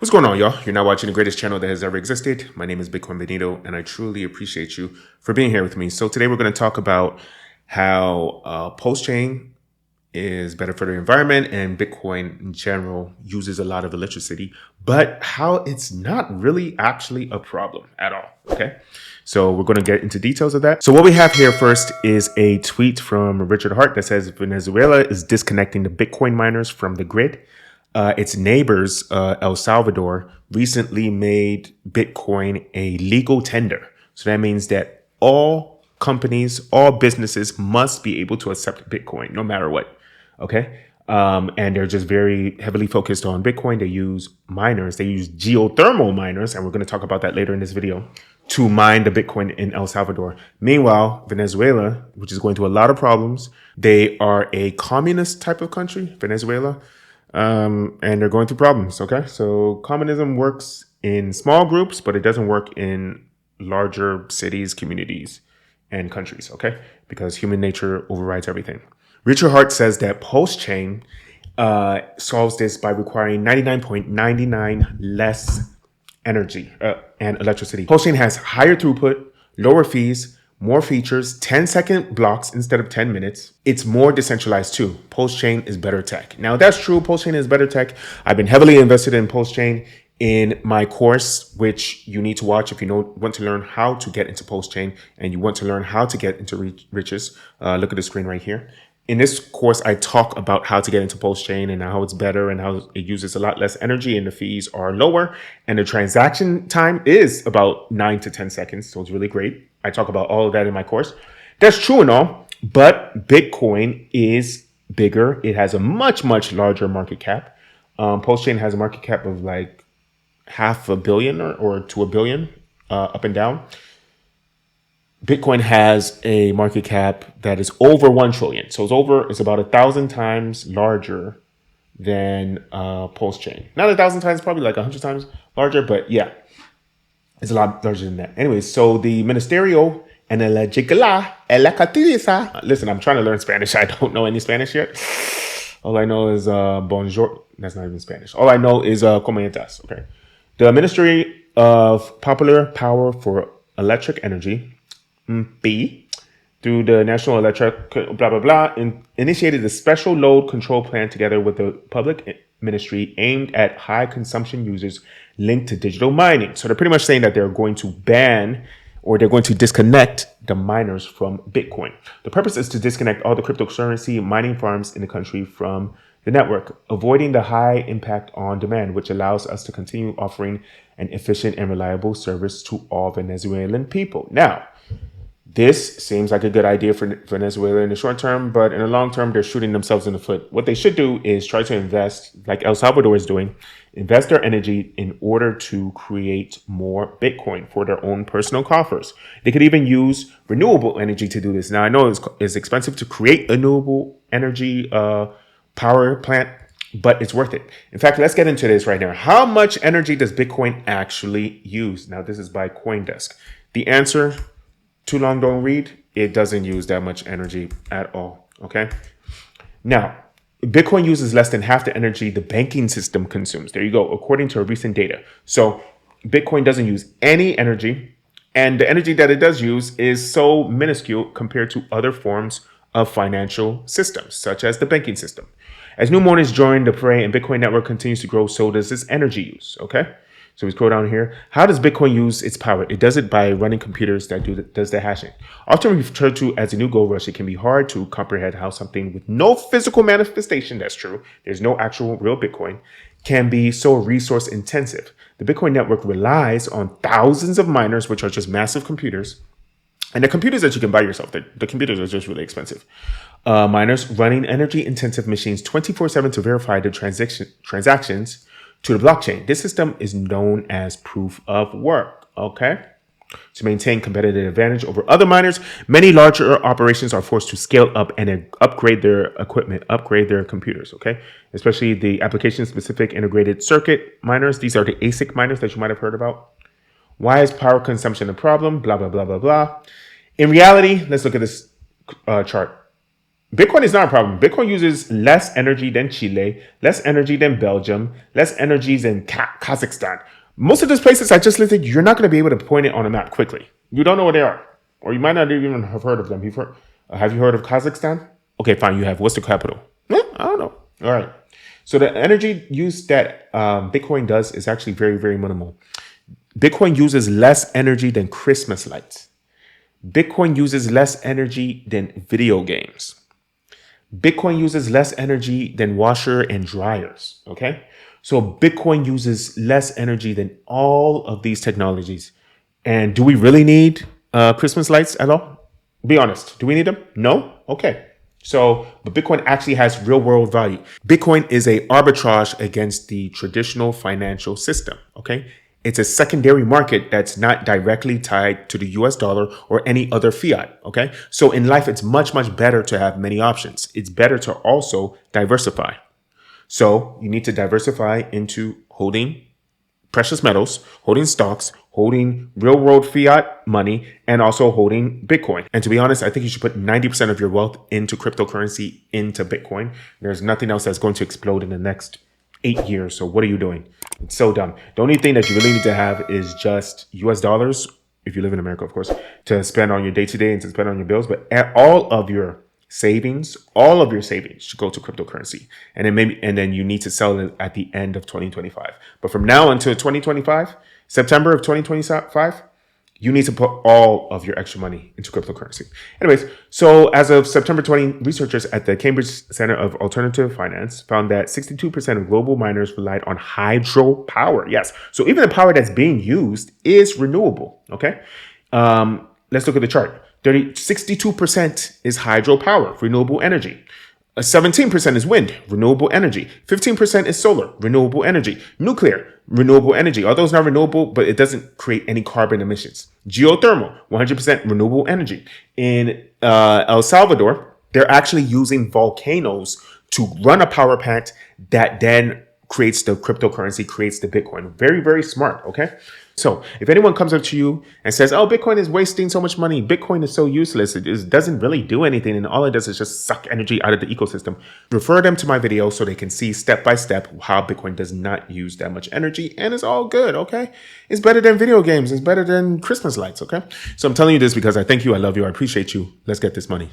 What's going on, y'all? You're now watching the greatest channel that has ever existed. My name is Bitcoin Benito, and I truly appreciate you for being here with me. So today we're going to talk about how Pulsechain is better for the environment and Bitcoin in general uses a lot of electricity, but how it's not really actually a problem at all, okay? So we're going to get into details of that. So what we have here first is a tweet from Richard Hart that says Venezuela is disconnecting the Bitcoin miners from the grid. Its neighbors, El Salvador, recently made Bitcoin a legal tender. So that means that all companies, all businesses must be able to accept Bitcoin no matter what. Okay. And they're just very heavily focused on Bitcoin. They use miners. They use geothermal miners. And we're going to talk about that later in this video to mine the Bitcoin in El Salvador. Meanwhile, Venezuela, which is going through a lot of problems, they are a communist type of country, Venezuela. And they're going through problems. Okay. So communism works in small groups, but it doesn't work in larger cities, communities, and countries. Okay. Because human nature overrides everything. Richard Hart says that Pulsechain solves this by requiring 99.99 less energy and electricity. Pulsechain has higher throughput, lower fees, more features, 10-second blocks instead of 10 minutes. It's more decentralized too. Pulsechain is better tech. Now that's true. Pulsechain is better tech. I've been heavily invested in Pulsechain in my course, which you need to watch if you want to learn how to get into Pulsechain and you want to learn how to get into riches. Look at the screen right here. In this course, I talk about how to get into Pulsechain and how it's better and how it uses a lot less energy and the fees are lower. And the transaction time is about 9 to 10 seconds. So it's really great. I talk about all of that in my course. That's true and all, but Bitcoin is bigger. It has a much, much larger market cap. Pulsechain has a market cap of like $500 million or to $1 billion up and down. Bitcoin has a market cap that is over 1 trillion. So it's about 1,000 times larger than Pulsechain. Not 1,000 times, probably like 100 times larger, but yeah, it's a lot larger than that. Anyways, so the Ministerio and listen, I'm trying to learn Spanish. I don't know any Spanish yet. All I know is bonjour. That's not even Spanish. All I know is ¿cómo estás? Okay. The Ministry of Popular Power for Electric Energy, through the National Electric blah blah blah, initiated a special load control plan together with the public ministry aimed at high consumption users linked to digital mining. So they're pretty much saying that they're going to ban or they're going to disconnect the miners from Bitcoin. The purpose is to disconnect all the cryptocurrency mining farms in the country from the network, avoiding the high impact on demand, which allows us to continue offering an efficient and reliable service to all Venezuelan people. Now, this seems like a good idea for Venezuela in the short term, but in the long term, they're shooting themselves in the foot. What they should do is try to invest, like El Salvador is doing, invest their energy in order to create more Bitcoin for their own personal coffers. They could even use renewable energy to do this. Now, I know it's expensive to create a renewable energy power plant, but it's worth it. In fact, let's get into this right now. How much energy does Bitcoin actually use? Now, this is by CoinDesk. The answer, too long don't read, it doesn't use that much energy at all, okay? Now, Bitcoin uses less than half the energy the banking system consumes. There you go, according to recent data. So Bitcoin doesn't use any energy, and the energy that it does use is so minuscule compared to other forms of financial systems, such as the banking system. As new miners join the fray and Bitcoin network continues to grow, so does its energy use, okay? So we scroll down here. How does Bitcoin use its power? It does it by running computers that does the hashing. Often referred to as a new gold rush, it can be hard to comprehend how something with no physical manifestation, that's true, there's no actual real Bitcoin, can be so resource intensive. The Bitcoin network relies on thousands of miners, which are just massive computers. And the computers that you can buy yourself, the computers are just really expensive. Miners running energy intensive machines 24/7 to verify the transactions to the blockchain. This system is known as proof of work, okay? To maintain competitive advantage over other miners, many larger operations are forced to scale up and upgrade their equipment, upgrade their computers, okay? Especially the application-specific integrated circuit miners. These are the ASIC miners that you might have heard about. Why is power consumption a problem? Blah, blah, blah, blah, blah. In reality, let's look at this chart. Bitcoin is not a problem. Bitcoin uses less energy than Chile, less energy than Belgium, less energy than Kazakhstan. Most of those places I just listed, you're not going to be able to point it on a map quickly. You don't know where they are, or you might not even have heard of them before. Have you heard of Kazakhstan? Okay, fine. You have. What's the capital? I don't know. All right. So the energy use that Bitcoin does is actually very, very minimal. Bitcoin uses less energy than Christmas lights. Bitcoin uses less energy than video games. Bitcoin uses less energy than washer and dryers, okay? So Bitcoin uses less energy than all of these technologies. And do we really need Christmas lights at all? Be honest. Do we need them? No? Okay. So, but Bitcoin actually has real world value. Bitcoin is a arbitrage against the traditional financial system, okay? It's a secondary market that's not directly tied to the US dollar or any other fiat, okay? So in life, it's much, much better to have many options. It's better to also diversify. So you need to diversify into holding precious metals, holding stocks, holding real world fiat money, and also holding Bitcoin. And to be honest, I think you should put 90% of your wealth into cryptocurrency, into Bitcoin. There's nothing else that's going to explode in the next 8 years. So what are you doing? It's so dumb. The only thing that you really need to have is just US dollars, if you live in America, of course, to spend on your day-to-day and to spend on your bills. But all of your savings should go to cryptocurrency. And then you need to sell it at the end of 2025. But from now until 2025, September of 2025, you need to put all of your extra money into cryptocurrency. Anyways, so as of September 20, researchers at the Cambridge Center of Alternative Finance found that 62% of global miners relied on hydropower. Yes. So even the power that's being used is renewable. Okay. Let's look at the chart. 62% is hydropower, renewable energy. 17% is wind, renewable energy. 15% is solar, renewable energy. Nuclear, renewable energy. Although it's not renewable, but it doesn't create any carbon emissions. Geothermal, 100% renewable energy. In El Salvador, they're actually using volcanoes to run a power plant that then creates the cryptocurrency, creates the Bitcoin. Very, very smart, okay? So if anyone comes up to you and says, oh, Bitcoin is wasting so much money, Bitcoin is so useless, it just doesn't really do anything, and all it does is just suck energy out of the ecosystem, refer them to my video so they can see step by step how Bitcoin does not use that much energy, and it's all good, okay? It's better than video games. It's better than Christmas lights, okay? So I'm telling you this because I thank you, I love you, I appreciate you. Let's get this money.